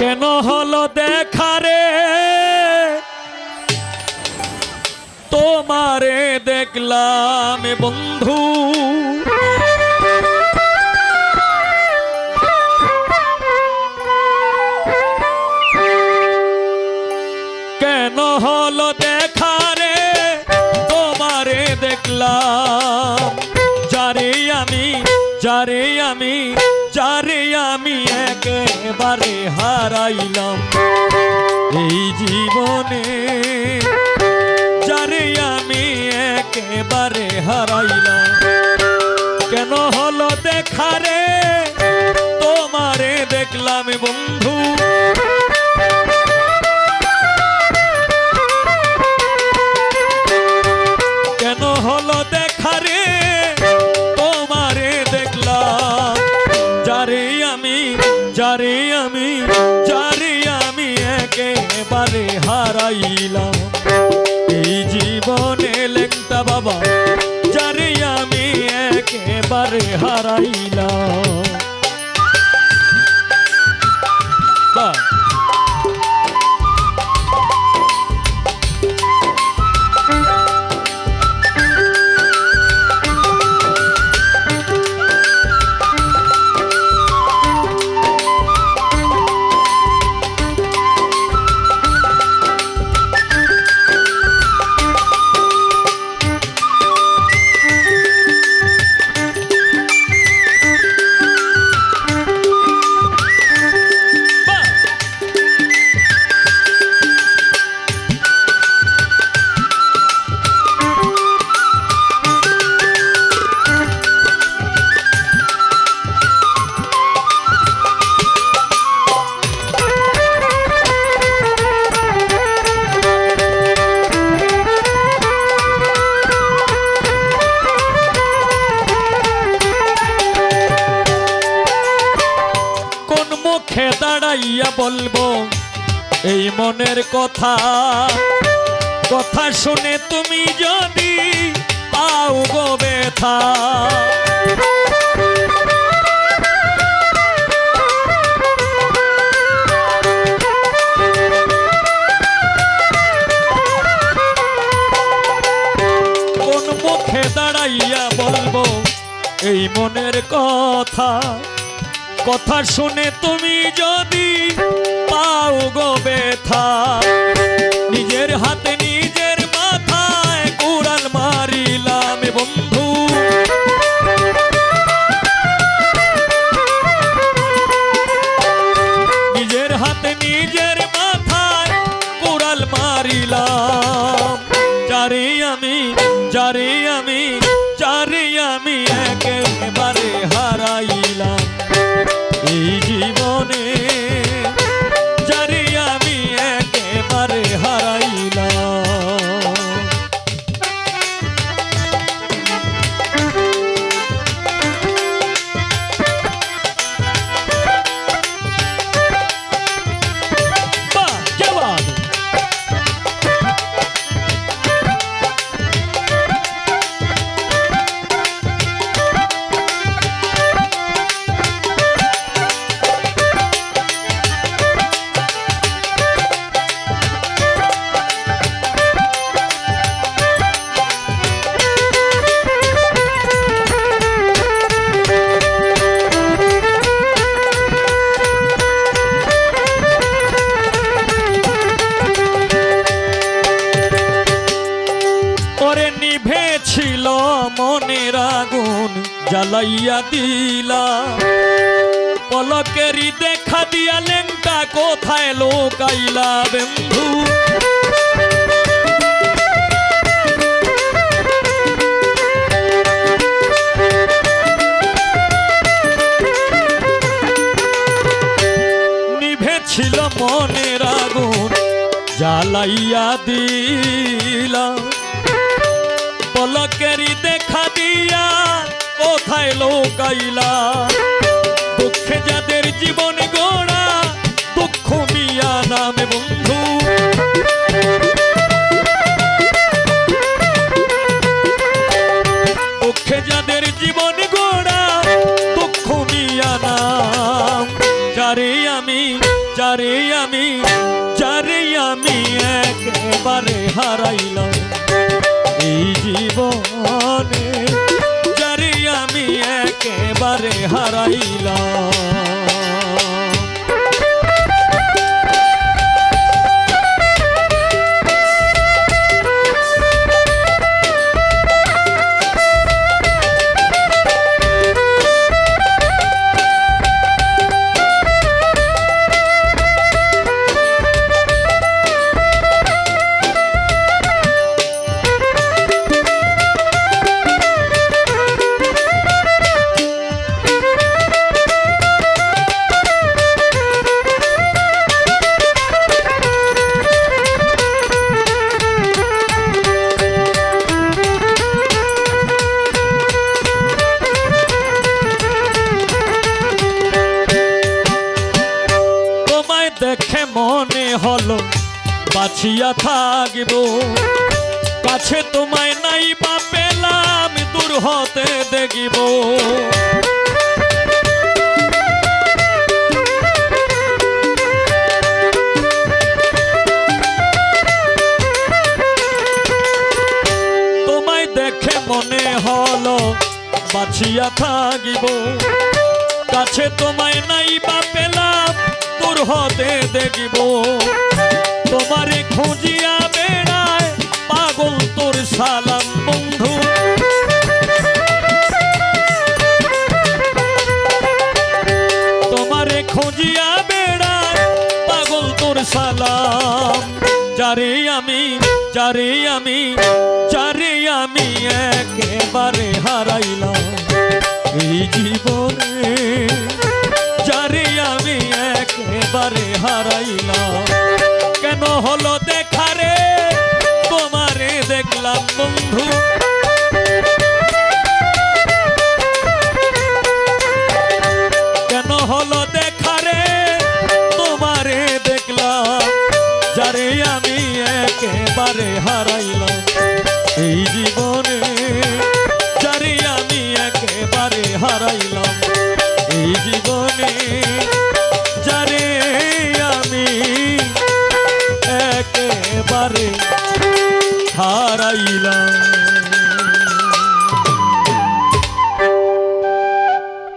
কেন হলো দেখা রে তোমারে দেখলাম বন্ধু, কেন হলো দেখা রে তোমারে দেখলাম, যারে আমি একেবারে হারাইলাম এই জীবনে, যারে আমি একেবারে হারাইলাম। কেন হলো দেখা রে তোমারে দেখলাম বন্ধু, কেন হলো দেখা রে তোমারে দেখলাম, যারে আমি একেবারে হারাইলাম এই জীবনে লেংটা বাবা, যারে আমি একেবারে হারাইলাম। বাহ মুখে দাঁড়াইয়া বলবো এই মনের কথা, কথা শুনে তুমি যদি পাও গো ব্যথা, কোন মুখে দাঁড়াইয়া বলবো এই মনের কথা, কথা শুনে তুমি যদি পাও গো ব্যথা, নিজের হাতে নিজের মাথায় কুড়াল মারিলাম বন্ধু, নিজের হাতে নিজের মাথায় কুড়াল মারিলাম, যারে আমি একেবারে হারাইলাম এই জীবনে, যারে আমি একেবারে হারাইলাম। বাহ কি বাত! ছিল মনের আগুন জ্বালাইয়া দিলা, পলকেরই দেখা দিয়া লেংটা কোথায় লোকাইলা বন্ধু, নিভেছিল মনের আগুন জ্বালাইয়া দিলা, পলকেরই দেখা দিয়া কোথায় লোকাইলা, দুঃখে যাদের জীবন গোড়া দুঃখ মিয়া নামে বন্ধু, দুঃখে যাদের জীবন গোড়া দুঃখ মিয়া নাম, যারে যারে আমি একেবারে হারাইলাম এই জীবনে, যারে আমি একেবারে হারাইলাম। দেখে মনে হলো বাঁচিয়া থাকিব, কাছে তোমায় নাই বা পেলাম দূর হতে দেখিব। তোমায় দেখে মনে হলো বাঁচিয়া থাকিব, কাছে তোমায় নাই বা পেলাম দূর হতে দেখিব। তোমারে খুঁজিয়া বেড়ায় পাগল তোর সালাম বন্ধু, তোমারে খুঁজিয়া বেড়ায় পাগল তোর সালাম। যারে আমি একেবারে হারাইলাম এই জীবনে, যারে আমি একেবারে হারাইলাম। কেন হলো দেখারে তোমারে দেখলাম বন্ধু, কেন হলো দেখারে তোমারে দেখলাম, যারে আমি একেবারে হারাইলাম এই জীবন।